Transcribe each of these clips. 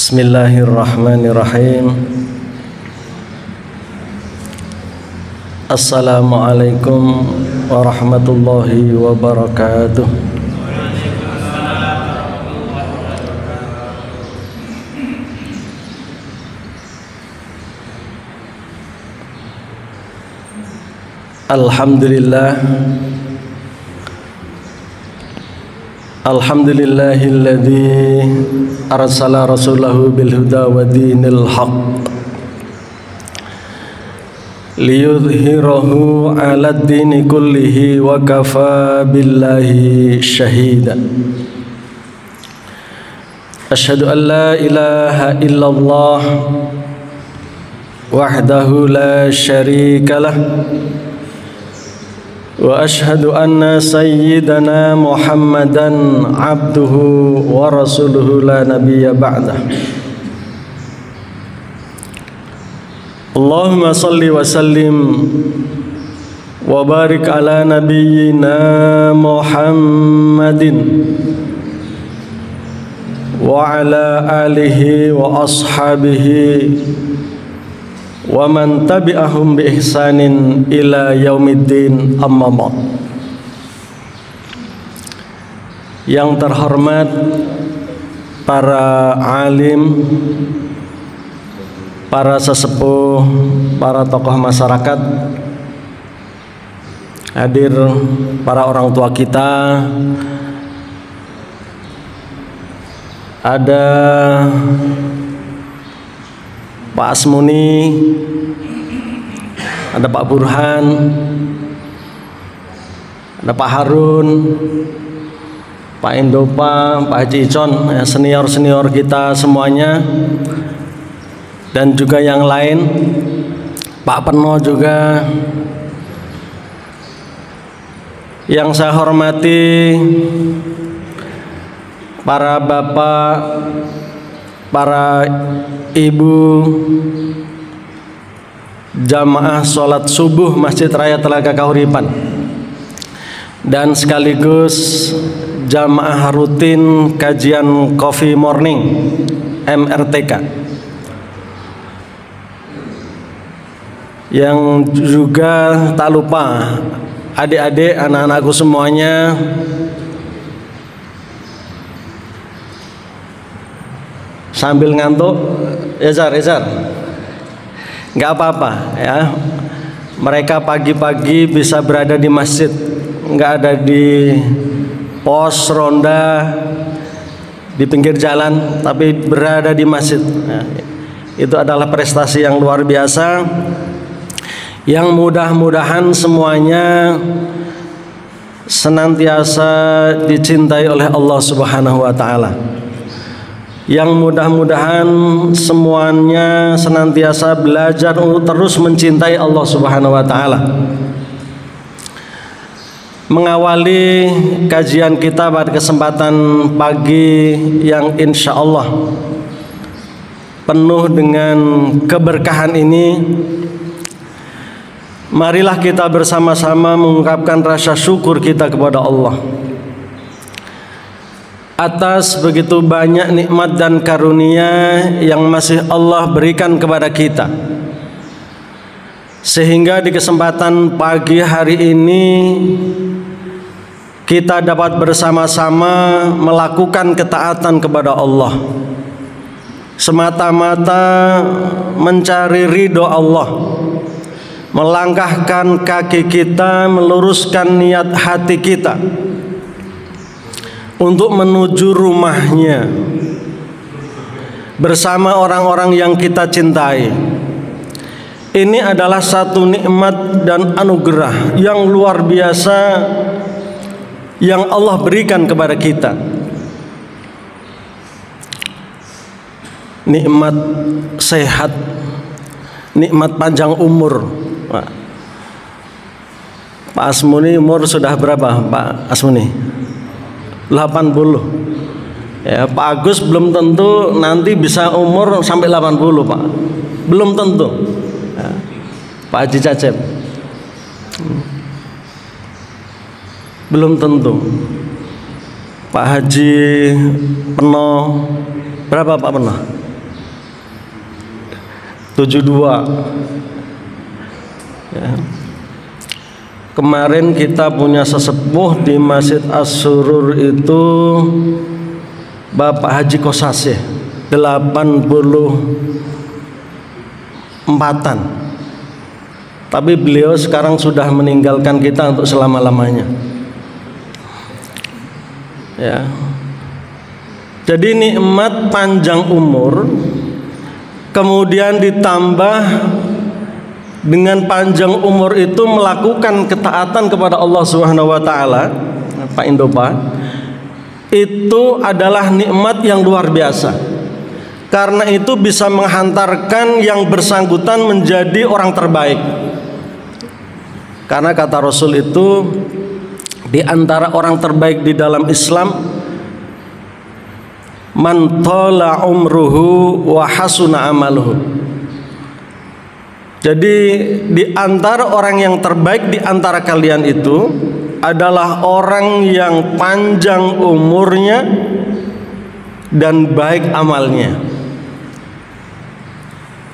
Bismillahirrahmanirrahim. Assalamualaikum warahmatullahi wabarakatuh. Alhamdulillah. Alhamdulillahilladzi arsala rasulahu bil huda wa dinil haqq liyudhhirahu 'alad dini kullihi wa kafa billahi shahida. Asyhadu an la ilaha illallah wahdahu la syarika lah wa ashhadu anna sayyidana Muhammadan abduhu wa rasuluhu la nabiyya ba'dah. Allahumma salli wa sallim wa barik ala nabiyyina Muhammadin wa ala alihi wa ashabihi wa man tabi'ahum bi ihsanin ila yaumiddin, amma ba'd. Yang terhormat para alim, para sesepuh, para tokoh masyarakat, hadir para orang tua kita, ada Pak Asmuni, ada Pak Burhan, ada Pak Harun, Pak Indopa, Pak Haji Icon, ya, senior-senior kita semuanya, dan juga yang lain, Pak Peno juga. Yang saya hormati para bapak, para ibu, jamaah sholat subuh Masjid Raya Telaga Kahuripan, dan sekaligus jamaah rutin kajian Coffee Morning MRTK, yang juga tak lupa adik-adik, anak-anakku semuanya. Sambil ngantuk, Ezar, nggak apa-apa ya. Mereka pagi-pagi bisa berada di masjid, nggak ada di pos ronda di pinggir jalan, tapi berada di masjid. Nah, itu adalah prestasi yang luar biasa, yang mudah-mudahan semuanya senantiasa dicintai oleh Allah Subhanahu wa Ta'ala, yang mudah-mudahan semuanya senantiasa belajar untuk terus mencintai Allah Subhanahu wa Ta'ala. Mengawali kajian kita pada kesempatan pagi yang insya Allah penuh dengan keberkahan ini, marilah kita bersama-sama mengungkapkan rasa syukur kita kepada Allah atas begitu banyak nikmat dan karunia yang masih Allah berikan kepada kita, sehingga di kesempatan pagi hari ini kita dapat bersama-sama melakukan ketaatan kepada Allah semata-mata mencari ridho Allah, melangkahkan kaki kita, meluruskan niat hati kita untuk menuju rumahnya bersama orang-orang yang kita cintai. Ini adalah satu nikmat dan anugerah yang luar biasa yang Allah berikan kepada kita. Nikmat sehat, nikmat panjang umur. Pak Asmuni umur sudah berapa, Pak Asmuni? 80. Ya, Pak Agus belum tentu nanti bisa umur sampai 80, Pak. Belum tentu. Ya, Pak Haji Cacep. Belum tentu. Pak Haji Peno, berapa Pak Peno? 72. Ya. Kemarin kita punya sesepuh di Masjid As-Surur itu Bapak Haji Kosasih, 84-an. Tapi beliau sekarang sudah meninggalkan kita untuk selama-lamanya. Ya. Jadi nikmat panjang umur, kemudian ditambah dengan panjang umur itu melakukan ketaatan kepada Allah Subhanahu wa taala, Pak Indopa, itu adalah nikmat yang luar biasa. Karena itu bisa menghantarkan yang bersangkutan menjadi orang terbaik. Karena kata Rasul itu, di antara orang terbaik di dalam Islam, man tala umruhu wa hasuna amaluhu. Jadi di antara orang yang terbaik di antara kalian itu adalah orang yang panjang umurnya dan baik amalnya.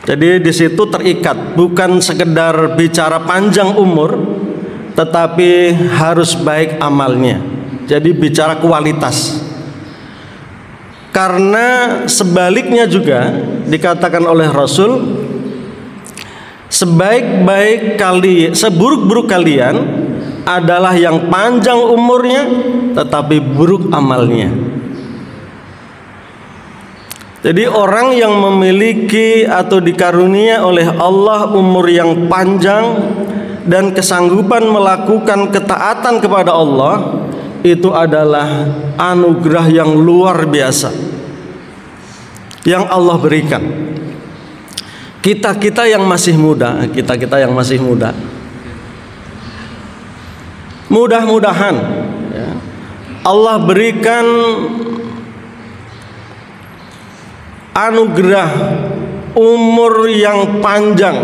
Jadi di situ terikat, bukan sekedar bicara panjang umur, tetapi harus baik amalnya. Jadi bicara kualitas. Karena sebaliknya juga dikatakan oleh Rasul, seburuk-buruk kalian adalah yang panjang umurnya tetapi buruk amalnya. Jadi orang yang memiliki atau dikarunia oleh Allah umur yang panjang dan kesanggupan melakukan ketaatan kepada Allah, itu adalah anugerah yang luar biasa yang Allah berikan. Kita yang masih muda, mudah-mudahan ya, Allah berikan anugerah umur yang panjang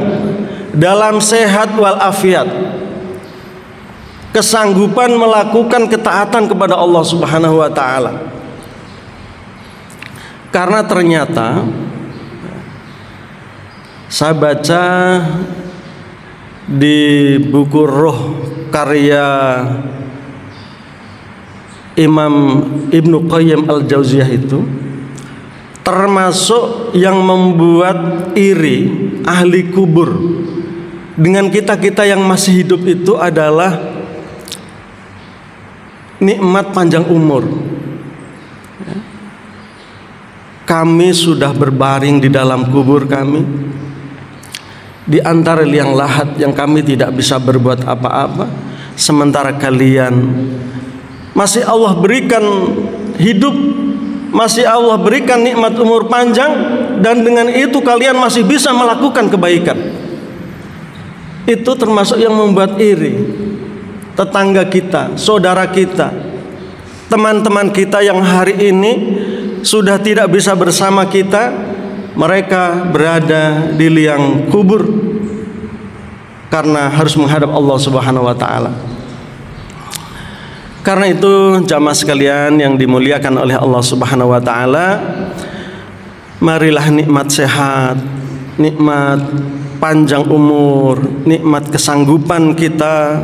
dalam sehat walafiat, kesanggupan melakukan ketaatan kepada Allah Subhanahu wa taala. Karena ternyata saya baca di buku Ruh karya Imam Ibnu Qayyim Al-Jauziyah itu, termasuk yang membuat iri ahli kubur dengan kita-kita yang masih hidup itu adalah nikmat panjang umur. Kami sudah berbaring di dalam kubur kami, di antara liang lahat yang kami tidak bisa berbuat apa-apa, sementara kalian masih Allah berikan hidup, masih Allah berikan nikmat umur panjang, dan dengan itu kalian masih bisa melakukan kebaikan. Itu termasuk yang membuat iri tetangga kita, saudara kita, teman-teman kita yang hari ini sudah tidak bisa bersama kita. Mereka berada di liang kubur karena harus menghadap Allah Subhanahu wa taala. Karena itu jamaah sekalian yang dimuliakan oleh Allah Subhanahu wa taala, marilah nikmat sehat, nikmat panjang umur, nikmat kesanggupan kita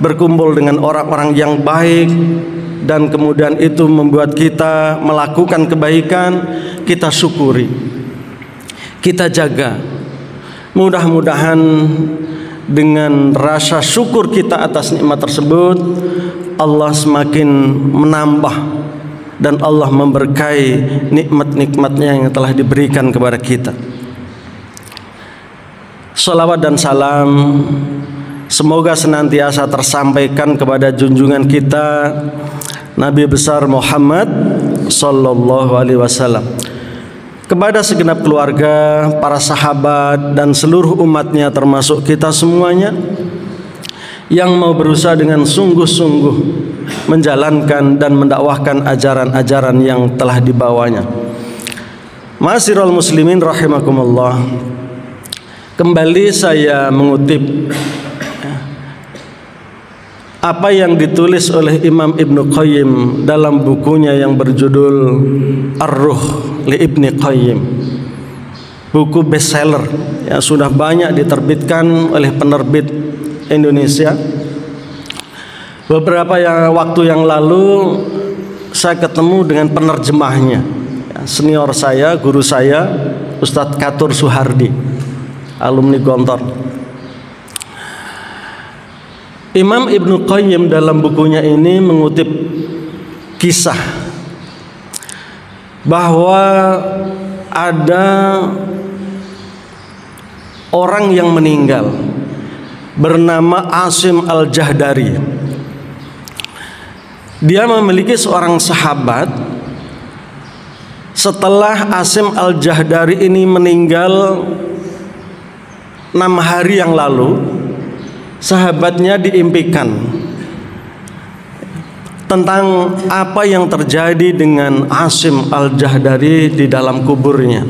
berkumpul dengan orang-orang yang baik, dan kemudian itu membuat kita melakukan kebaikan, kita syukuri, kita jaga. Mudah-mudahan dengan rasa syukur kita atas nikmat tersebut, Allah semakin menambah dan Allah memberkahi nikmat-nikmatnya yang telah diberikan kepada kita. Salawat dan salam semoga senantiasa tersampaikan kepada junjungan kita Nabi besar Muhammad sallallahu alaihi wasallam, kepada segenap keluarga, para sahabat, dan seluruh umatnya termasuk kita semuanya yang mau berusaha dengan sungguh-sungguh menjalankan dan mendakwahkan ajaran-ajaran yang telah dibawanya. Ma'asyiral muslimin rahimakumullah, kembali saya mengutip apa yang ditulis oleh Imam Ibnu Qayyim dalam bukunya yang berjudul Ar-Ruh li Ibni Qayyim, buku bestseller yang sudah banyak diterbitkan oleh penerbit Indonesia. Beberapa waktu yang lalu saya ketemu dengan penerjemahnya, senior saya, guru saya, Ustadz Katur Suhardi, alumni Gontor. Imam Ibnu Qayyim dalam bukunya ini mengutip kisah bahwa ada orang yang meninggal bernama Asim Al-Jahdari. Dia memiliki seorang sahabat. Setelah Asim Al-Jahdari ini meninggal 6 hari yang lalu, sahabatnya diimpikan tentang apa yang terjadi dengan Asim Al-Jahdari di dalam kuburnya.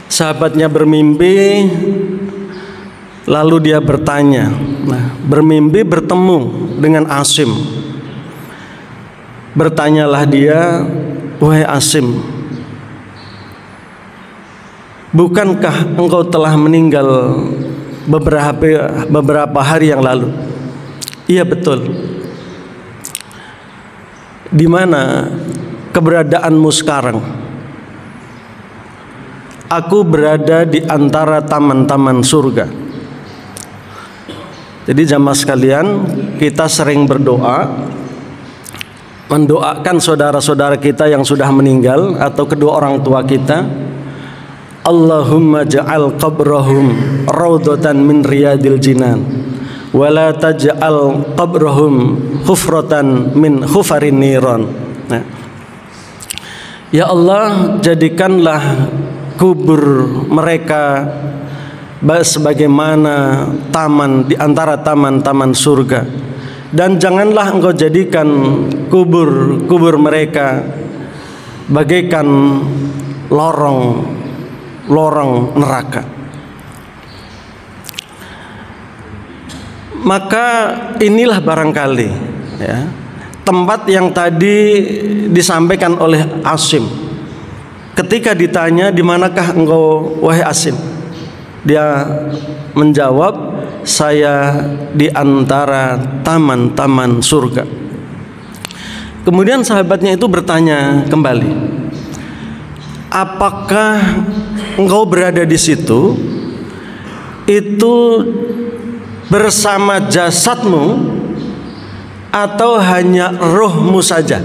Sahabatnya bermimpi, lalu dia bertanya, bermimpi bertemu dengan Asim. Bertanyalah dia, wahai Asim, bukankah engkau telah meninggal beberapa hari yang lalu? Iya, betul. Di mana keberadaanmu sekarang? Aku berada di antara taman-taman surga. Jadi jamaah sekalian, kita sering berdoa, mendoakan saudara-saudara kita yang sudah meninggal atau kedua orang tua kita. Allahumma ja'al qabrahum raudhatan min riyadil jinan wa la taj'al qabrahum hufratan min hufarin niran. Ya Allah, jadikanlah kubur mereka sebagaimana taman di antara taman-taman surga, dan janganlah engkau jadikan kubur mereka bagaikan lorong neraka. Maka inilah barangkali ya, tempat yang tadi disampaikan oleh Asim. Ketika ditanya, di manakah engkau wahai Asim? Dia menjawab, saya di antara taman-taman surga. Kemudian sahabatnya itu bertanya kembali, apakah engkau berada di situ itu bersama jasadmu atau hanya rohmu saja?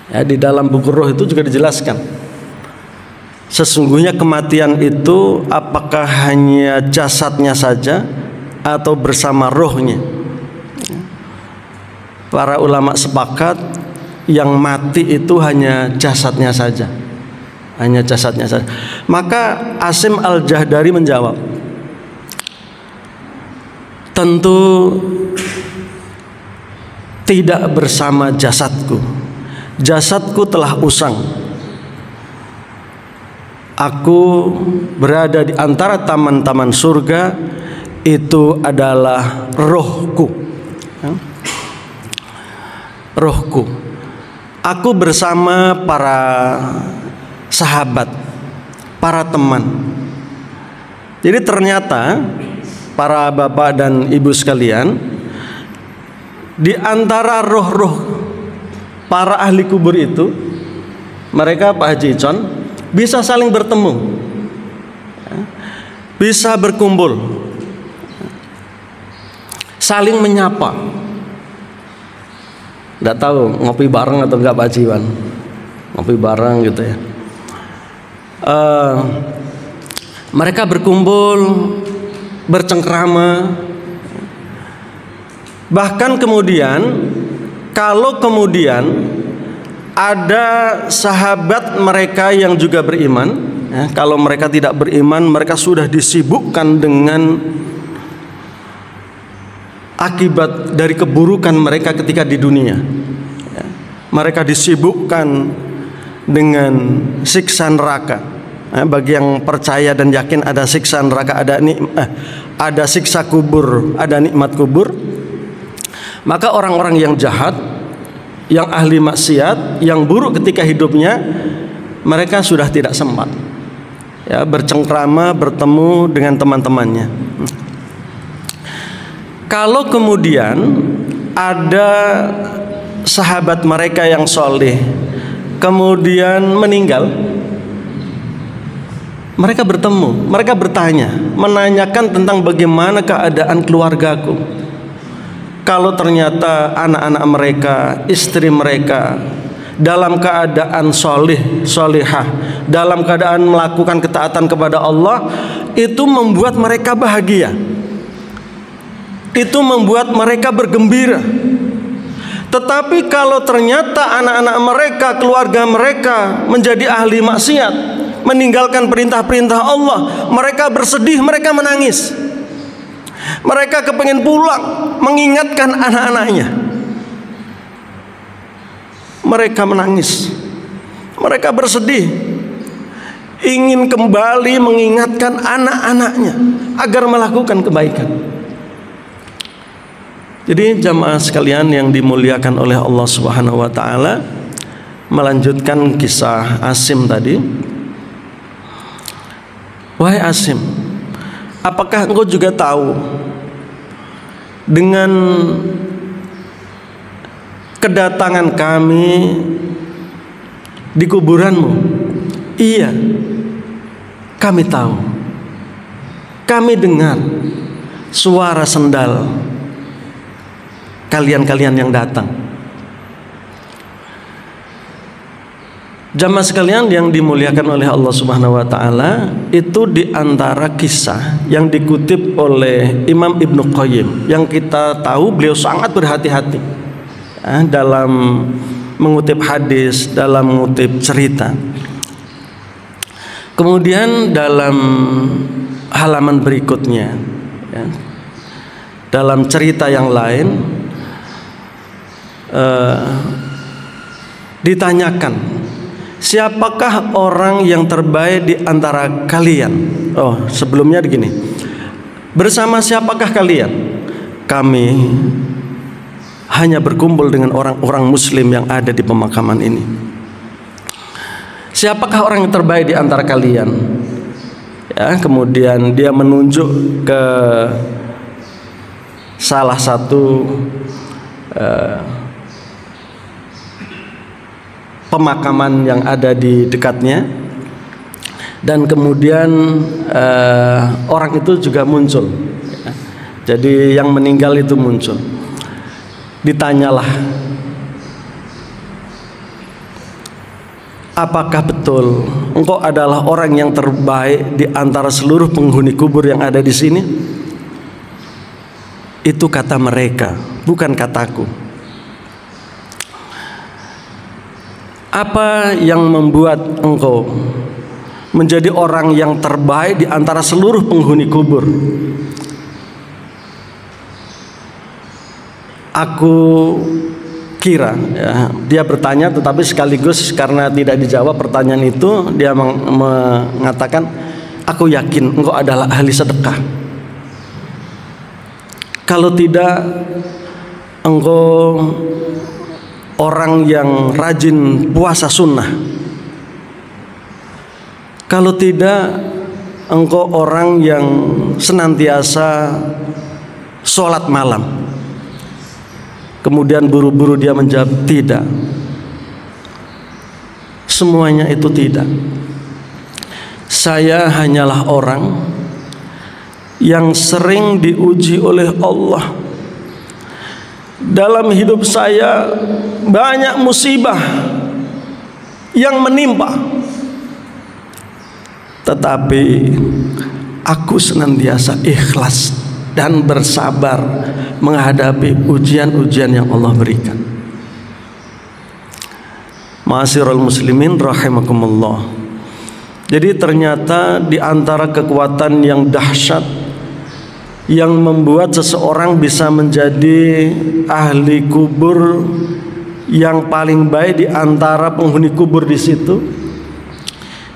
Ya, di dalam buku Roh itu juga dijelaskan, sesungguhnya kematian itu apakah hanya jasadnya saja atau bersama rohnya. Para ulama sepakat yang mati itu hanya jasadnya saja, hanya jasadnya saja. Maka Asim Al-Jahdari menjawab, tentu tidak bersama jasadku. Jasadku telah usang. Aku berada di antara taman-taman surga, itu adalah rohku. Rohku. Aku bersama para sahabat, para teman. Jadi ternyata para bapak dan ibu sekalian, di antara roh-roh para ahli kubur itu, mereka Pak Haji Icon bisa saling bertemu, bisa berkumpul, saling menyapa. Tidak tahu ngopi bareng atau enggak Pak Haji Iwan, ngopi bareng gitu ya. Mereka berkumpul, bercengkrama. Bahkan kemudian, kalau kemudian ada sahabat mereka yang juga beriman, ya, kalau mereka tidak beriman, mereka sudah disibukkan dengan akibat dari keburukan mereka ketika di dunia, ya. Mereka disibukkan dengan siksa neraka. Bagi yang percaya dan yakin ada siksa neraka, ada siksa kubur, ada nikmat kubur, maka orang-orang yang jahat, yang ahli maksiat, yang buruk ketika hidupnya, mereka sudah tidak sempat ya bercengkrama, bertemu dengan teman-temannya. Kalau kemudian ada sahabat mereka yang soleh kemudian meninggal, mereka bertemu, mereka bertanya, menanyakan tentang bagaimana keadaan keluargaku. Kalau ternyata anak-anak mereka, istri mereka dalam keadaan soleh, solehah, dalam keadaan melakukan ketaatan kepada Allah, itu membuat mereka bahagia, itu membuat mereka bergembira. Tetapi kalau ternyata anak-anak mereka, keluarga mereka menjadi ahli maksiat, meninggalkan perintah-perintah Allah, mereka bersedih, mereka menangis, mereka kepingin pulang, mengingatkan anak-anaknya, mereka menangis, mereka bersedih, ingin kembali mengingatkan anak-anaknya agar melakukan kebaikan. Jadi jamaah sekalian yang dimuliakan oleh Allah Subhanahu wa taala, melanjutkan kisah Asim tadi. Wahai Asim, apakah engkau juga tahu dengan kedatangan kami di kuburanmu? Iya, kami tahu. Kami dengar suara sendal kalian-kalian yang datang. Jamaah sekalian yang dimuliakan oleh Allah Subhanahu wa taala, itu di antara kisah yang dikutip oleh Imam Ibnu Qayyim, yang kita tahu beliau sangat berhati-hati dalam mengutip hadis, dalam mengutip cerita. Kemudian dalam halaman berikutnya, dalam cerita yang lain, ditanyakan, siapakah orang yang terbaik di antara kalian? Oh, sebelumnya begini, bersama siapakah kalian? Kami hanya berkumpul dengan orang-orang muslim yang ada di pemakaman ini. Siapakah orang yang terbaik di antara kalian? Ya, kemudian dia menunjuk ke salah satu pemakaman yang ada di dekatnya, dan kemudian orang itu juga muncul. Jadi yang meninggal itu muncul. Ditanyalah, apakah betul engkau adalah orang yang terbaik di antara seluruh penghuni kubur yang ada di sini? Itu kata mereka, bukan kataku. Apa yang membuat engkau menjadi orang yang terbaik di antara seluruh penghuni kubur? Aku kira, ya, dia bertanya, tetapi sekaligus karena tidak dijawab pertanyaan itu, dia mengatakan, aku yakin engkau adalah ahli sedekah. Kalau tidak, engkau orang yang rajin puasa sunnah. Kalau tidak, engkau orang yang senantiasa sholat malam. Kemudian buru-buru dia menjawab, tidak. Semuanya itu tidak. Saya hanyalah orang yang sering diuji oleh Allah. Dalam hidup saya banyak musibah yang menimpa, tetapi aku senantiasa ikhlas dan bersabar menghadapi ujian-ujian yang Allah berikan. Ma'asyiral muslimin rahimakumullah. Jadi ternyata di antara kekuatan yang dahsyat yang membuat seseorang bisa menjadi ahli kubur yang paling baik di antara penghuni kubur di situ,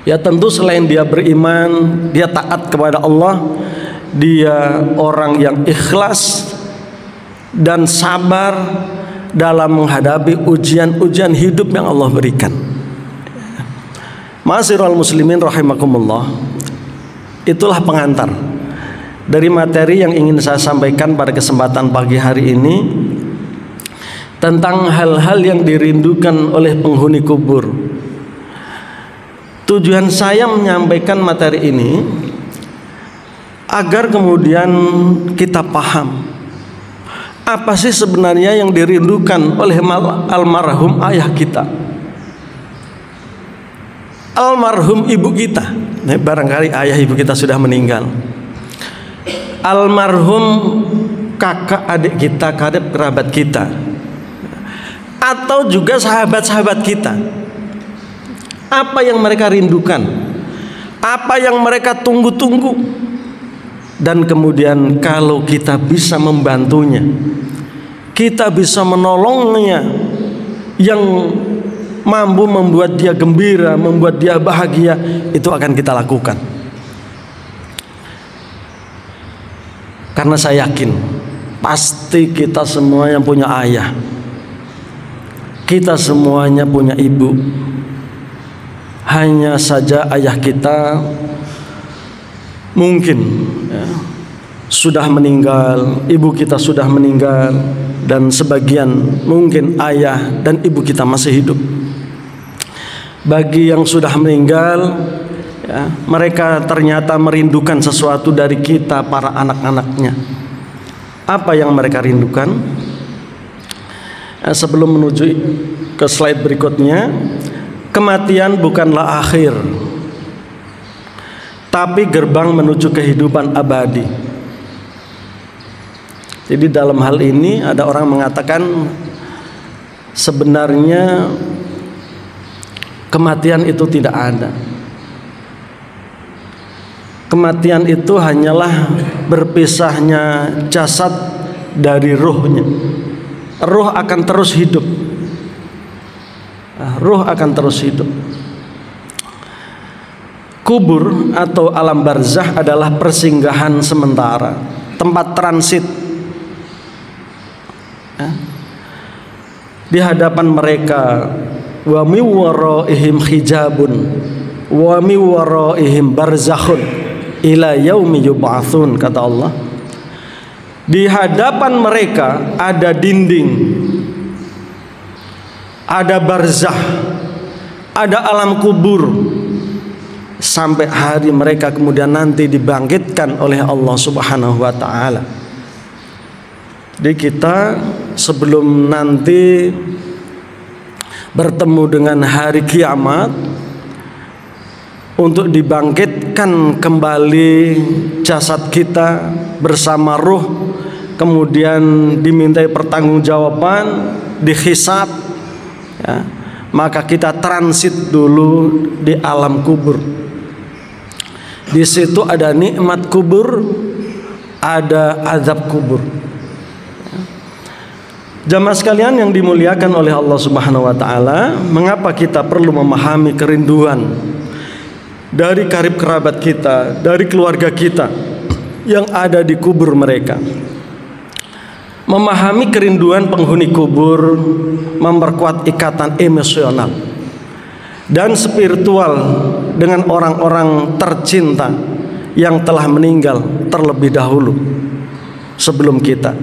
ya tentu selain dia beriman, dia taat kepada Allah, dia orang yang ikhlas dan sabar dalam menghadapi ujian-ujian hidup yang Allah berikan. Ma'asyiral muslimin rahimakumullah, itulah pengantar dari materi yang ingin saya sampaikan pada kesempatan pagi hari ini tentang hal-hal yang dirindukan oleh penghuni kubur. Tujuan saya menyampaikan materi ini agar kemudian kita paham apa sih sebenarnya yang dirindukan oleh almarhum ayah kita, almarhum ibu kita. Nah, barangkali ayah ibu kita sudah meninggal. Almarhum kakak adik kita, karib kerabat kita, atau juga sahabat-sahabat kita. Apa yang mereka rindukan, apa yang mereka tunggu-tunggu, dan kemudian kalau kita bisa membantunya, kita bisa menolongnya, yang mampu membuat dia gembira, membuat dia bahagia, itu akan kita lakukan. Karena saya yakin pasti kita semua yang punya ayah, kita semuanya punya ibu. Hanya saja ayah kita mungkin sudah meninggal, ibu kita sudah meninggal, dan sebagian mungkin ayah dan ibu kita masih hidup. Bagi yang sudah meninggal, mereka ternyata merindukan sesuatu dari kita para anak-anaknya. Apa yang mereka rindukan? Sebelum menuju ke slide berikutnya, kematian bukanlah akhir, tapi gerbang menuju kehidupan abadi. Jadi dalam hal ini ada orang mengatakan sebenarnya kematian itu tidak ada. Kematian itu hanyalah berpisahnya jasad dari ruhnya. Ruh akan terus hidup. Ruh akan terus hidup. Kubur atau alam barzah adalah persinggahan sementara, tempat transit. Di hadapan mereka, wa mi waraihim hijabun wa mi waraihim barzakhun ila yaumi yub'atsun, kata Allah. Di hadapan mereka ada dinding, ada barzah, ada alam kubur, sampai hari mereka kemudian nanti dibangkitkan oleh Allah Subhanahu wa taala. Jadi kita sebelum nanti bertemu dengan hari kiamat, untuk dibangkitkan kembali jasad kita bersama ruh, kemudian dimintai pertanggungjawaban, dihisab, maka kita transit dulu di alam kubur. Di situ ada nikmat kubur, ada azab kubur. Jamaah sekalian yang dimuliakan oleh Allah Subhanahu wa taala, mengapa kita perlu memahami kerinduan dari karib kerabat kita, dari keluarga kita yang ada di kubur mereka? Memahami kerinduan penghuni kubur memperkuat ikatan emosional dan spiritual dengan orang-orang tercinta yang telah meninggal terlebih dahulu sebelum kita.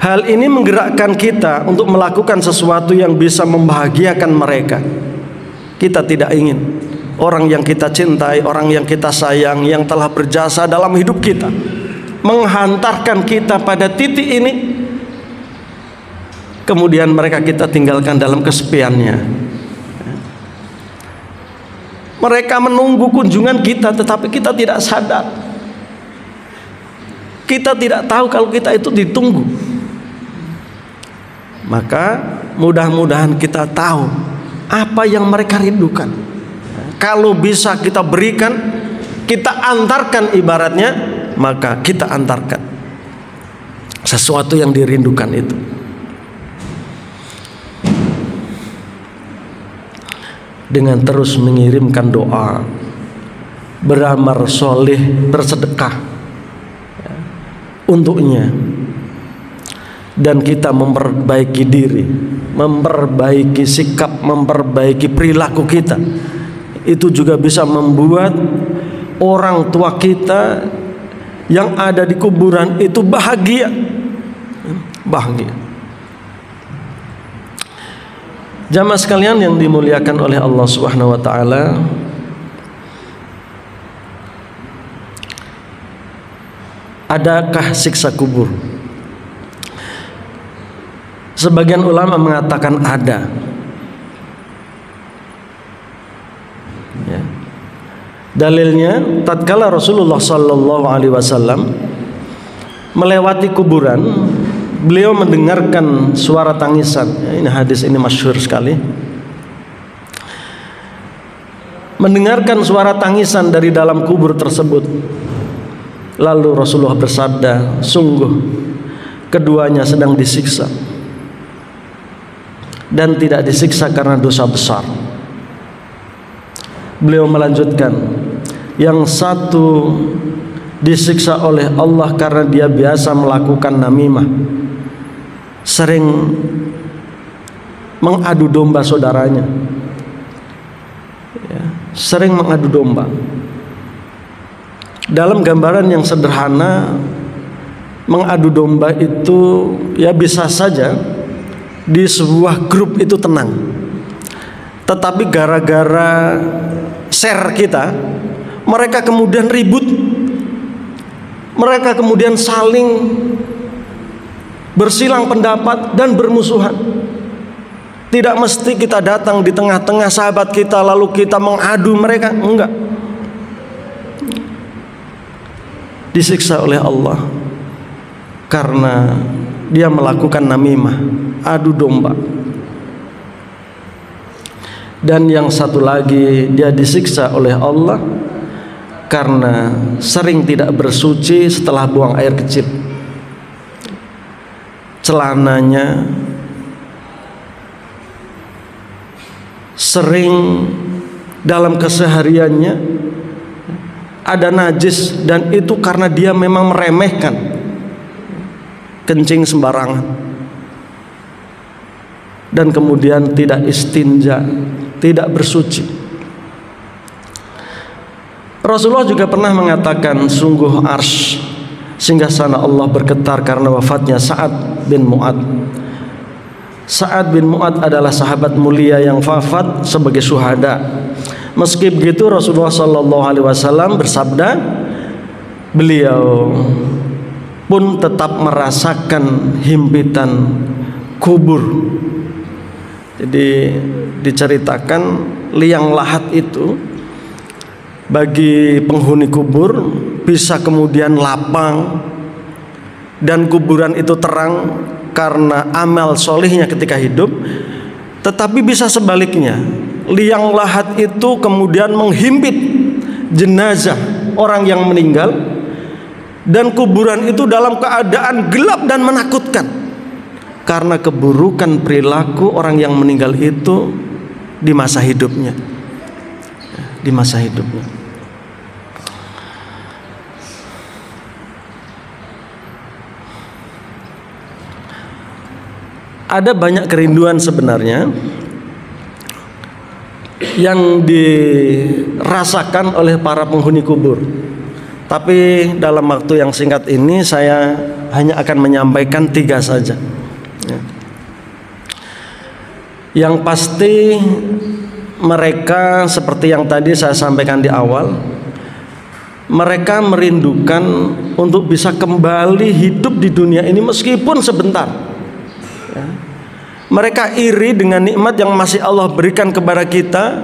Hal ini menggerakkan kita untuk melakukan sesuatu yang bisa membahagiakan mereka. Kita tidak ingin orang yang kita cintai, orang yang kita sayang, yang telah berjasa dalam hidup kita, menghantarkan kita pada titik ini, kemudian mereka kita tinggalkan dalam kesepiannya. Mereka menunggu kunjungan kita, tetapi kita tidak sadar. Kita tidak tahu kalau kita itu ditunggu. Maka mudah-mudahan kita tahu apa yang mereka rindukan. Kalau bisa kita berikan, kita antarkan, ibaratnya, maka kita antarkan sesuatu yang dirindukan itu. Dengan terus mengirimkan doa, beramal soleh, bersedekah untuknya, dan kita memperbaiki diri, memperbaiki sikap, memperbaiki perilaku kita, itu juga bisa membuat orang tua kita yang ada di kuburan itu bahagia. Bahagia. Jamaah sekalian yang dimuliakan oleh Allah Subhanahu wa taala, adakah siksa kubur? Sebagian ulama mengatakan ada. Ya. Dalilnya, tatkala Rasulullah sallallahu alaihi wasallam melewati kuburan, beliau mendengarkan suara tangisan. Ya, ini hadis ini masyhur sekali. Mendengarkan suara tangisan dari dalam kubur tersebut. Lalu Rasulullah bersabda, sungguh keduanya sedang disiksa, dan tidak disiksa karena dosa besar. Beliau melanjutkan, yang satu disiksa oleh Allah karena dia biasa melakukan namimah, sering mengadu domba saudaranya, ya, sering mengadu domba. Dalam gambaran yang sederhana, mengadu domba itu ya bisa saja di sebuah grup itu tenang, tetapi gara-gara share kita, mereka kemudian ribut, mereka kemudian saling bersilang pendapat dan bermusuhan. Tidak mesti kita datang di tengah-tengah sahabat kita lalu kita mengadu mereka, enggak. Disiksa oleh Allah karena dia melakukan namimah, adu domba. Dan yang satu lagi, dia disiksa oleh Allah karena sering tidak bersuci setelah buang air kecil. Celananya sering dalam kesehariannya ada najis, dan itu karena dia memang meremehkan kencing sembarangan, dan kemudian tidak istinja, tidak bersuci. Rasulullah juga pernah mengatakan, sungguh arsy singgasana Allah bergetar karena wafatnya Sa'ad bin Mu'adz. Sa'ad bin Mu'adz adalah sahabat mulia yang wafat sebagai syuhada. Meski begitu, Rasulullah sallallahu alaihi wasallam bersabda, beliau pun tetap merasakan himpitan kubur. Jadi diceritakan liang lahat itu bagi penghuni kubur bisa kemudian lapang, dan kuburan itu terang karena amal solihnya ketika hidup. Tetapi bisa sebaliknya, liang lahat itu kemudian menghimpit jenazah orang yang meninggal, dan kuburan itu dalam keadaan gelap dan menakutkan karena keburukan perilaku orang yang meninggal itu di masa hidupnya. Di masa hidupnya. Ada banyak kerinduan sebenarnya yang dirasakan oleh para penghuni kubur. Tapi dalam waktu yang singkat ini saya hanya akan menyampaikan 3 saja. Yang pasti mereka seperti yang tadi saya sampaikan di awal, mereka merindukan untuk bisa kembali hidup di dunia ini meskipun sebentar. Mereka iri dengan nikmat yang masih Allah berikan kepada kita,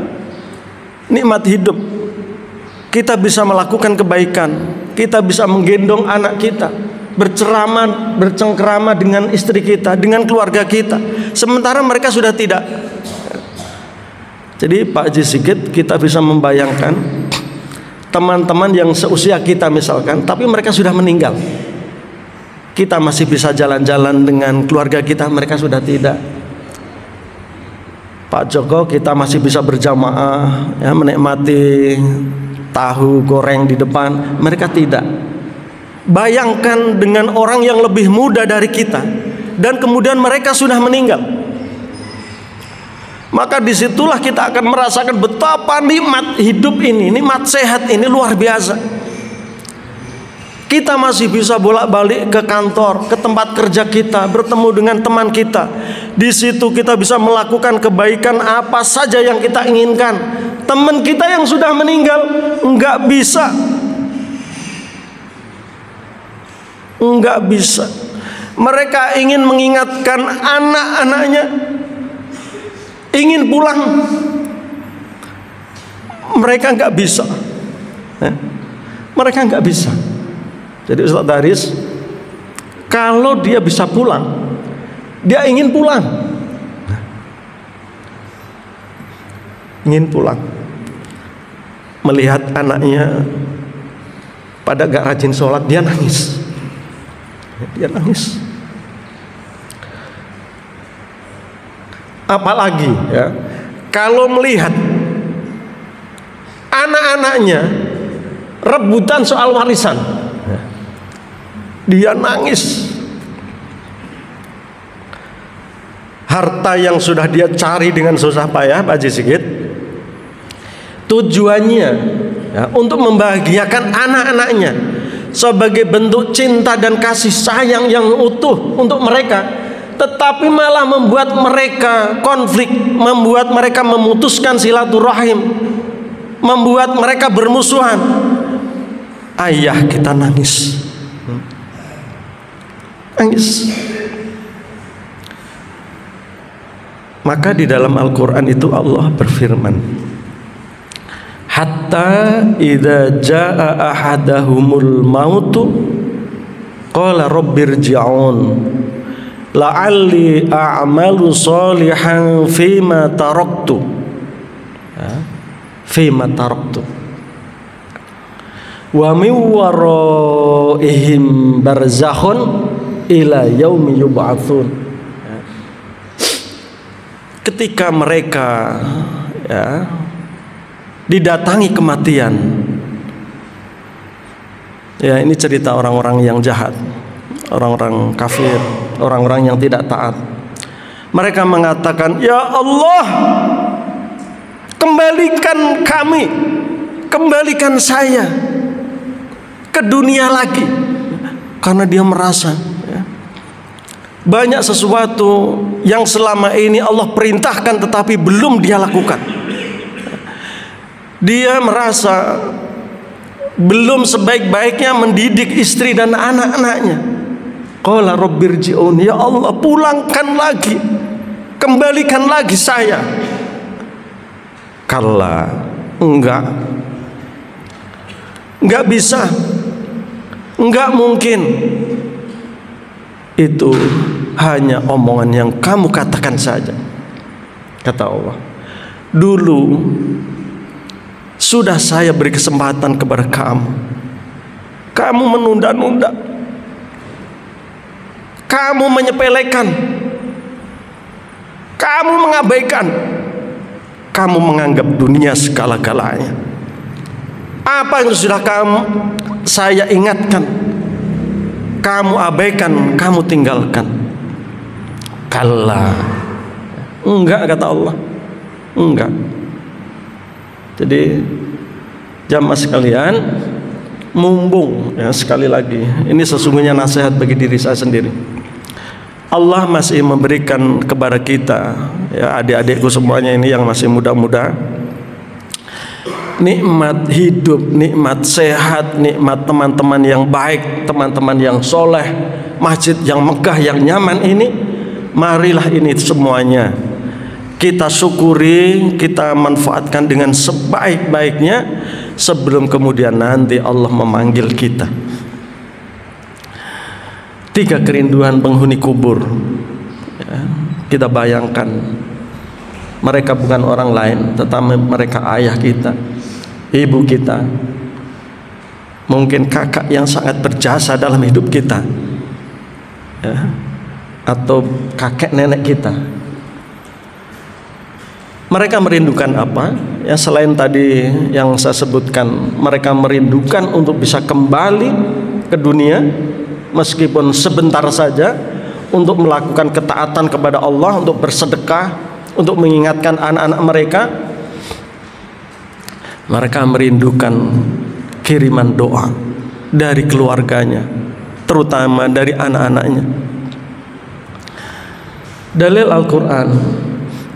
nikmat hidup. Kita bisa melakukan kebaikan, kita bisa menggendong anak kita, berceramah, bercengkerama dengan istri kita, dengan keluarga kita. Sementara mereka sudah tidak. Jadi Pak Haji Sigit, kita bisa membayangkan teman-teman yang seusia kita misalkan, tapi mereka sudah meninggal. Kita masih bisa jalan-jalan dengan keluarga kita, mereka sudah tidak. Pak Joko, kita masih bisa berjamaah, ya, menikmati tahu goreng di depan, mereka tidak. Bayangkan dengan orang yang lebih muda dari kita, dan kemudian mereka sudah meninggal. Maka disitulah kita akan merasakan betapa nikmat hidup ini, nikmat sehat ini luar biasa. Kita masih bisa bolak-balik ke kantor, ke tempat kerja kita, bertemu dengan teman kita. Di situ kita bisa melakukan kebaikan apa saja yang kita inginkan. Teman kita yang sudah meninggal enggak bisa. Enggak bisa. Mereka ingin mengingatkan anak-anaknya, ingin pulang, mereka nggak bisa. Mereka nggak bisa. Jadi Ustaz Daris, kalau dia bisa pulang, dia ingin pulang, ingin pulang, melihat anaknya pada gak rajin sholat, dia nangis, dia nangis. Apalagi ya, kalau melihat anak-anaknya rebutan soal warisan, dia nangis. Harta yang sudah dia cari dengan susah payah, Pak Haji Sigit, tujuannya ya, untuk membahagiakan anak-anaknya sebagai bentuk cinta dan kasih sayang yang utuh untuk mereka, tetapi malah membuat mereka konflik, membuat mereka memutuskan silaturahim, membuat mereka bermusuhan. Ayah kita nangis, nangis. Maka di dalam Al-Quran itu Allah berfirman, hatta idza jaa ahadahumul mautu qala rabbirji'un la'alli a'malu sholihan fima taraktu, fima taraktu wa min waraihim barzakhun ila yaumi yub'atsun. Ketika mereka ya, didatangi kematian, ya ini cerita orang-orang yang jahat, orang-orang kafir, orang-orang yang tidak taat. Mereka mengatakan, ya Allah, kembalikan kami, kembalikan saya ke dunia lagi. Karena dia merasa ya, banyak sesuatu yang selama ini Allah perintahkan tetapi belum dia lakukan. Dia merasa belum sebaik-baiknya mendidik istri dan anak-anaknya. Qala rabbirji'un, ya Allah pulangkan lagi, kembalikan lagi saya. Kalla, enggak bisa, enggak mungkin. Itu hanya omongan yang kamu katakan saja, kata Allah. Dulu sudah saya beri kesempatan kepada kamu, kamu menunda-nunda, kamu menyepelekan, kamu mengabaikan, kamu menganggap dunia segala-galanya. Apa yang sudah saya ingatkan, kamu abaikan, kamu tinggalkan. Kalla, enggak, kata Allah, enggak. Jadi jamaah sekalian, mumpung ya, sekali lagi ini sesungguhnya nasihat bagi diri saya sendiri. Allah masih memberikan kepada kita ya, adik-adikku semuanya ini yang masih muda-muda, nikmat hidup, nikmat sehat, nikmat teman-teman yang baik, teman-teman yang soleh, masjid yang megah, yang nyaman ini. Marilah ini semuanya kita syukuri, kita manfaatkan dengan sebaik-baiknya sebelum kemudian nanti Allah memanggil kita. 3 kerinduan penghuni kubur ya, kita bayangkan mereka bukan orang lain tetapi mereka ayah kita, ibu kita, mungkin kakak yang sangat berjasa dalam hidup kita ya, atau kakek nenek kita. Mereka merindukan apa? Ya, selain tadi yang saya sebutkan, mereka merindukan untuk bisa kembali ke dunia meskipun sebentar saja, untuk melakukan ketaatan kepada Allah, untuk bersedekah, untuk mengingatkan anak-anak mereka. Mereka merindukan kiriman doa dari keluarganya, terutama dari anak-anaknya. Dalil Al-Quran,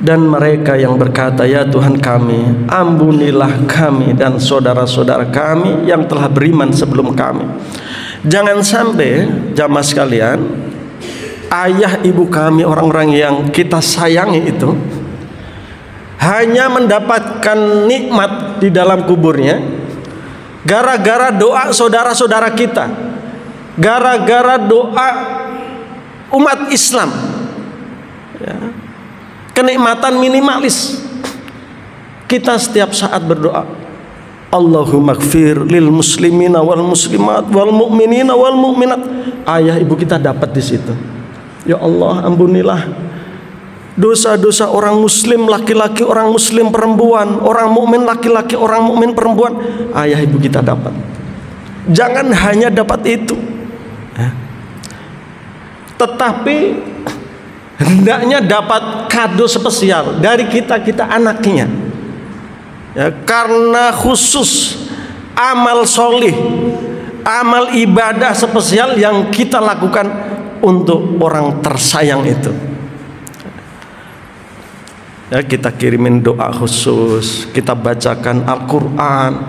dan mereka yang berkata, ya Tuhan kami, ampunilah kami dan saudara-saudara kami yang telah beriman sebelum kami. Jangan sampai jamaah sekalian, ayah ibu kami, orang-orang yang kita sayangi itu hanya mendapatkan nikmat di dalam kuburnya gara-gara doa saudara-saudara kita, gara-gara doa umat Islam, ya. Kenikmatan minimalis. Kita setiap saat berdoa, Allahumma gfir lil muslimina wal muslimat wal mu'minina wal mu'minat. Ayah ibu kita dapat di situ. Ya Allah, ampunilah dosa-dosa orang muslim laki-laki, orang muslim perempuan, orang mukmin laki-laki, orang mukmin perempuan. Ayah ibu kita dapat. Jangan hanya dapat itu, ya. Tetapi hendaknya dapat kado spesial dari kita anaknya, ya, karena khusus amal solih, amal ibadah spesial yang kita lakukan untuk orang tersayang itu. Ya, kita kirimin doa khusus, kita bacakan Al-Quran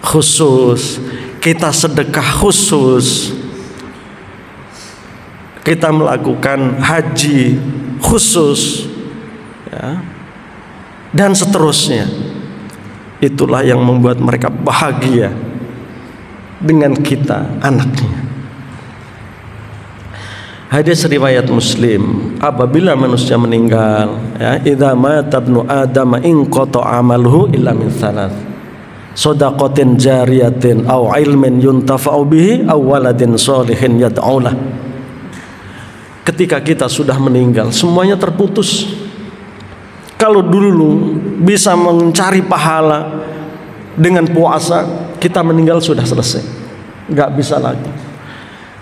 khusus, kita sedekah khusus, kita melakukan haji khusus, ya, dan seterusnya. Itulah yang membuat mereka bahagia dengan kita, anaknya. Hadis riwayat Muslim, apabila manusia meninggal, ya, idza mata ibnu adam inqata amaluhu illa min thalath, shadaqatin jariyatin aw ilmin yuntafa'u bihi aw waladin sholihin yad'u lah. Ketika kita sudah meninggal, semuanya terputus. Kalau dulu bisa mencari pahala dengan puasa, kita meninggal sudah selesai, nggak bisa lagi.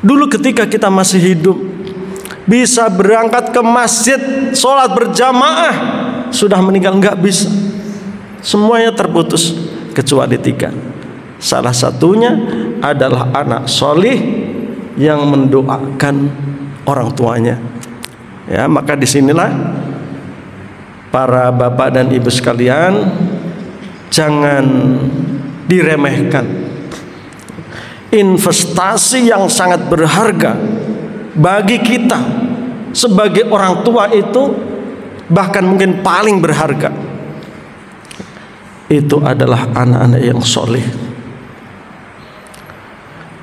Dulu ketika kita masih hidup, bisa berangkat ke masjid, sholat berjamaah, sudah meninggal nggak bisa. Semuanya terputus kecuali 3. Salah satunya adalah anak solih yang mendoakan orang tuanya. Ya, maka disinilah para bapak dan ibu sekalian, jangan diremehkan. Investasi yang sangat berharga bagi kita sebagai orang tua itu, bahkan mungkin paling berharga, itu adalah anak-anak yang soleh.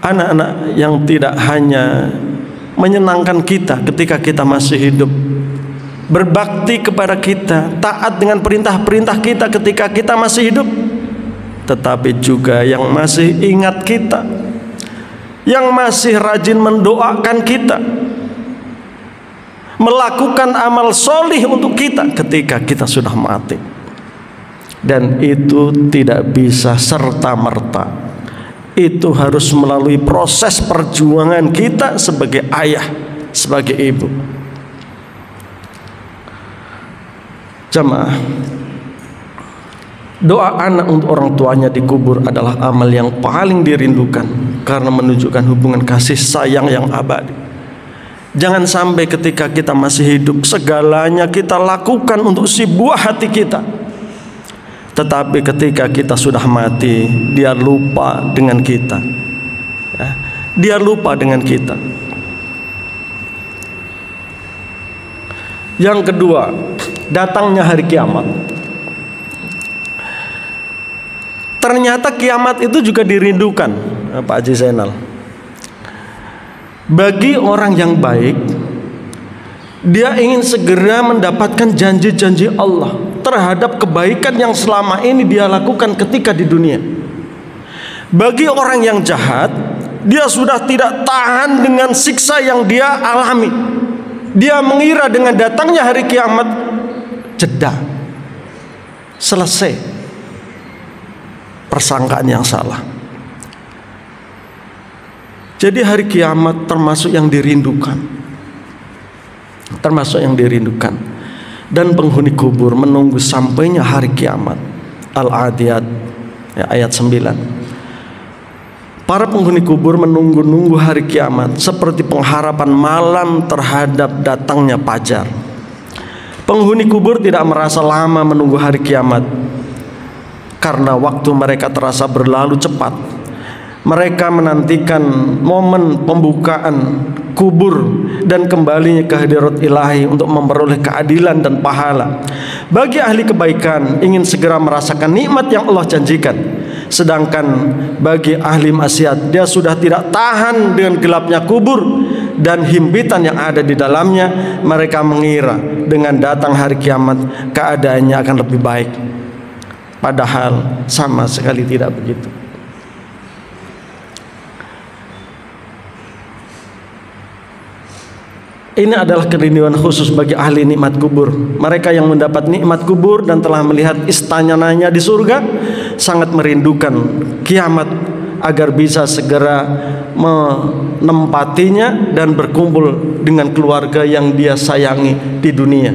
Anak-anak yang tidak hanya menyenangkan kita ketika kita masih hidup, berbakti kepada kita, taat dengan perintah-perintah kita ketika kita masih hidup, tetapi juga yang masih ingat kita, yang masih rajin mendoakan kita, melakukan amal solih untuk kita ketika kita sudah mati. Dan itu tidak bisa serta-merta, itu harus melalui proses perjuangan kita sebagai ayah, sebagai ibu. Jamaah, doa anak untuk orang tuanya di kubur adalah amal yang paling dirindukan karena menunjukkan hubungan kasih sayang yang abadi. Jangan sampai ketika kita masih hidup segalanya kita lakukan untuk si buah hati kita, tetapi ketika kita sudah mati dia lupa dengan kita, ya, dia lupa dengan kita. Yang kedua, datangnya hari kiamat. Ternyata kiamat itu juga dirindukan, Pak Haji Zainal. Bagi orang yang baik, dia ingin segera mendapatkan janji-janji Allah terhadap kebaikan yang selama ini dia lakukan ketika di dunia. Bagi orang yang jahat, dia sudah tidak tahan dengan siksa yang dia alami. Dia mengira dengan datangnya hari kiamat, jeda, selesai persangkaan yang salah. Jadi hari kiamat termasuk yang dirindukan, termasuk yang dirindukan. dan penghuni kubur menunggu sampainya hari kiamat. Al-Adiyat ayat 9. Para penghuni kubur menunggu-nunggu hari kiamat seperti pengharapan malam terhadap datangnya fajar. Penghuni kubur tidak merasa lama menunggu hari kiamat karena waktu mereka terasa berlalu cepat. Mereka menantikan momen pembukaan kubur dan kembalinya ke hadirat ilahi untuk memperoleh keadilan dan pahala. Bagi ahli kebaikan ingin segera merasakan nikmat yang Allah janjikan. Sedangkan bagi ahli maksiat, dia sudah tidak tahan dengan gelapnya kubur dan himpitan yang ada di dalamnya. Mereka mengira dengan datang hari kiamat keadaannya akan lebih baik. Padahal sama sekali tidak begitu. Ini adalah kerinduan khusus bagi ahli nikmat kubur. Mereka yang mendapat nikmat kubur dan telah melihat istananya di surga sangat merindukan kiamat agar bisa segera menempatinya dan berkumpul dengan keluarga yang dia sayangi di dunia.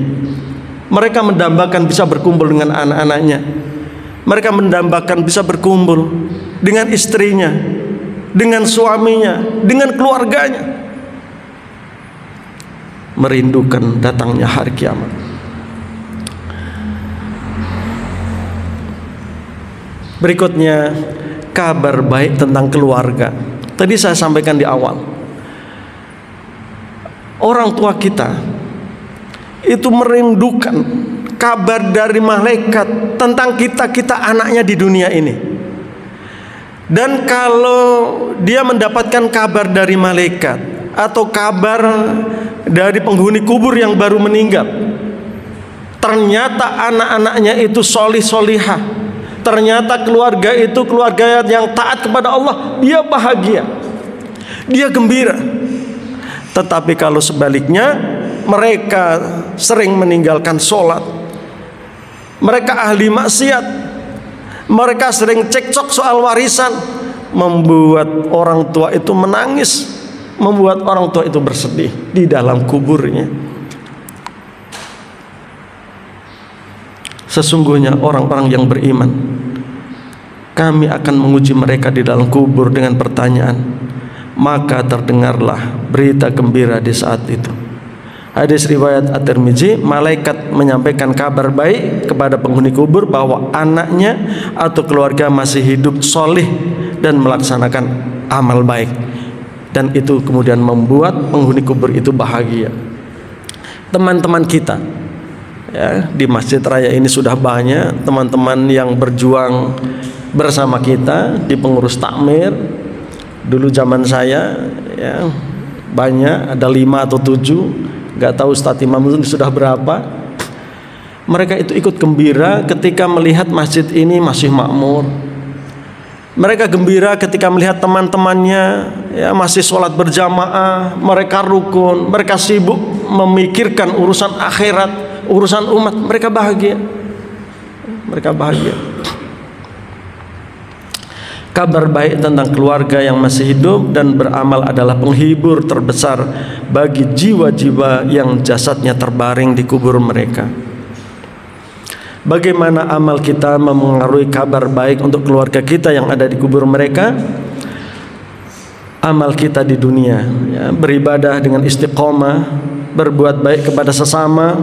Mereka mendambakan bisa berkumpul dengan anak-anaknya. Mereka mendambakan bisa berkumpul dengan istrinya, dengan suaminya, dengan keluarganya. Merindukan datangnya hari kiamat. Berikutnya, kabar baik tentang keluarga. Tadi saya sampaikan di awal, orang tua kita itu merindukan kabar dari malaikat tentang kita anaknya di dunia ini. Dan kalau dia mendapatkan kabar dari malaikat atau kabar dari penghuni kubur yang baru meninggal, ternyata anak-anaknya itu solih-solihah, ternyata keluarga itu keluarga yang taat kepada Allah, dia bahagia, dia gembira. Tetapi kalau sebaliknya, mereka sering meninggalkan sholat, mereka ahli maksiat, mereka sering cekcok soal warisan, membuat orang tua itu menangis, membuat orang tua itu bersedih di dalam kuburnya. Sesungguhnya orang-orang yang beriman, kami akan menguji mereka di dalam kubur dengan pertanyaan, maka terdengarlah berita gembira di saat itu. Hadis riwayat At-Tirmidzi, malaikat menyampaikan kabar baik kepada penghuni kubur bahwa anaknya atau keluarga masih hidup solih dan melaksanakan amal baik. Dan itu kemudian membuat penghuni kubur itu bahagia. Teman-teman kita ya, di Masjid Raya ini sudah banyak teman-teman yang berjuang bersama kita di pengurus takmir. Dulu zaman saya ya, banyak, ada 5 atau 7, nggak tahu Ustadz Imam sudah berapa. Mereka itu ikut gembira ketika melihat masjid ini masih makmur. Mereka gembira ketika melihat teman-temannya ya, masih sholat berjamaah, mereka rukun, mereka sibuk memikirkan urusan akhirat, urusan umat. Mereka bahagia. Mereka bahagia. Kabar baik tentang keluarga yang masih hidup dan beramal adalah penghibur terbesar bagi jiwa-jiwa yang jasadnya terbaring di kubur mereka. Bagaimana amal kita memengaruhi kabar baik untuk keluarga kita yang ada di kubur mereka? Amal kita di dunia ya, beribadah dengan istiqomah, berbuat baik kepada sesama,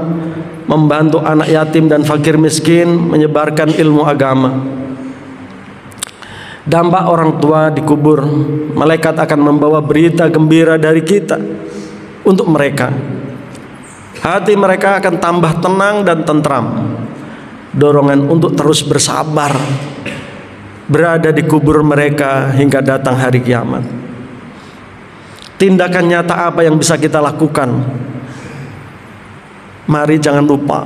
membantu anak yatim dan fakir miskin, menyebarkan ilmu agama. Dampak orang tua di kubur, malaikat akan membawa berita gembira dari kita untuk mereka. Hati mereka akan tambah tenang dan tentram. Dorongan untuk terus bersabar berada di kubur mereka hingga datang hari kiamat. Tindakan nyata apa yang bisa kita lakukan? Mari jangan lupa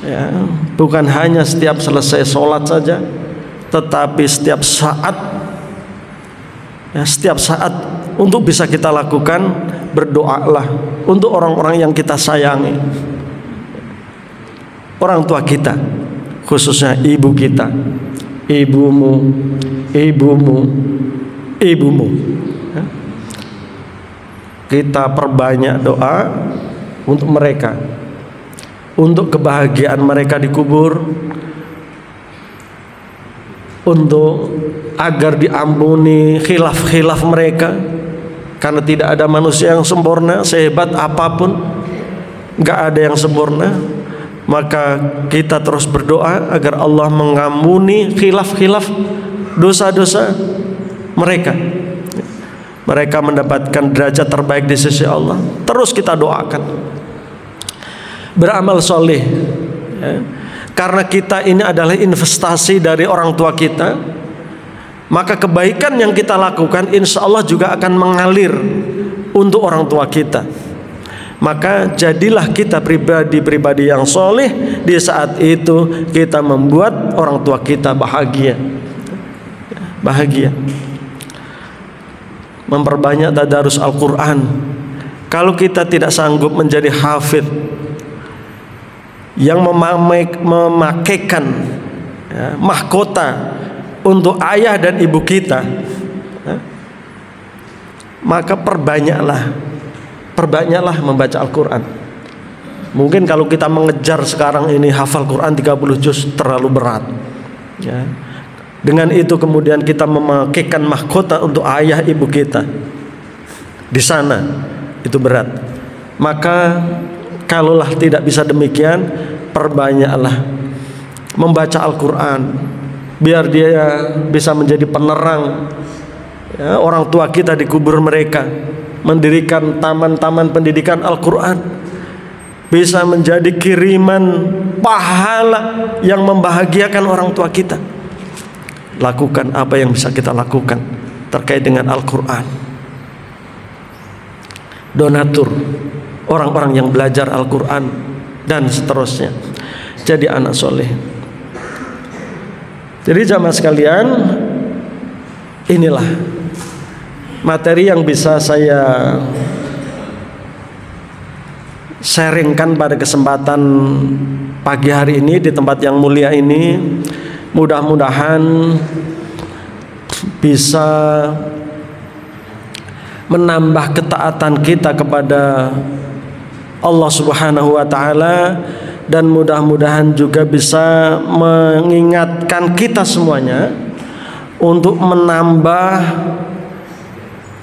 ya, bukan hanya setiap selesai sholat saja, tetapi setiap saat ya, setiap saat untuk bisa kita lakukan, berdoalah untuk orang-orang yang kita sayangi, orang tua kita, khususnya ibu kita, ibumu, ya. Kita perbanyak doa untuk mereka. untuk kebahagiaan mereka di kubur, untuk agar diampuni khilaf-khilaf mereka, karena tidak ada manusia yang sempurna. Sehebat apapun gak ada yang sempurna. Maka kita terus berdoa agar Allah mengampuni khilaf-khilaf dosa-dosa mereka. Mereka mendapatkan derajat terbaik di sisi Allah. Terus kita doakan, beramal soleh, ya. Karena kita ini adalah investasi dari orang tua kita, maka kebaikan yang kita lakukan insya Allah juga akan mengalir untuk orang tua kita. Maka jadilah kita pribadi-pribadi yang soleh. Di saat itu kita membuat orang tua kita bahagia. Bahagia. Memperbanyak tadarus Al-Quran. Kalau kita tidak sanggup menjadi hafidh yang memakaikan, ya, mahkota untuk ayah dan ibu kita, ya, maka perbanyaklah membaca Al-Quran. Mungkin kalau kita mengejar sekarang ini hafal Quran 30 juz terlalu berat, ya. Dengan itu kemudian kita memakaikan mahkota untuk ayah ibu kita di sana, itu berat. Maka kalaulah tidak bisa demikian, perbanyaklah membaca Al-Quran, biar dia bisa menjadi penerang, ya, orang tua kita di kubur mereka. Mendirikan taman-taman pendidikan Al-Quran bisa menjadi kiriman pahala yang membahagiakan orang tua kita. Lakukan apa yang bisa kita lakukan terkait dengan Al-Quran. Donatur orang-orang yang belajar Al-Quran dan seterusnya. Jadi anak soleh. Jadi jamaah sekalian, inilah materi yang bisa saya sharingkan pada kesempatan pagi hari ini di tempat yang mulia ini. Mudah-mudahan bisa menambah ketaatan kita kepada Allah Subhanahu wa Ta'ala, dan mudah-mudahan juga bisa mengingatkan kita semuanya untuk menambah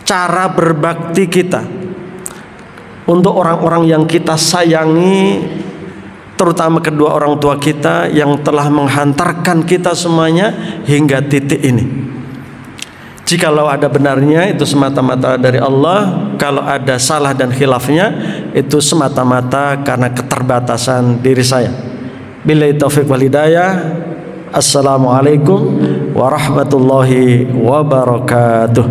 cara berbakti kita untuk orang-orang yang kita sayangi, terutama kedua orang tua kita yang telah menghantarkan kita semuanya hingga titik ini. Jikalau ada benarnya itu semata-mata dari Allah, kalau ada salah dan khilafnya itu semata-mata karena keterbatasan diri saya. Billahi taufiq wal hidayah. Assalamualaikum warahmatullahi wabarakatuh.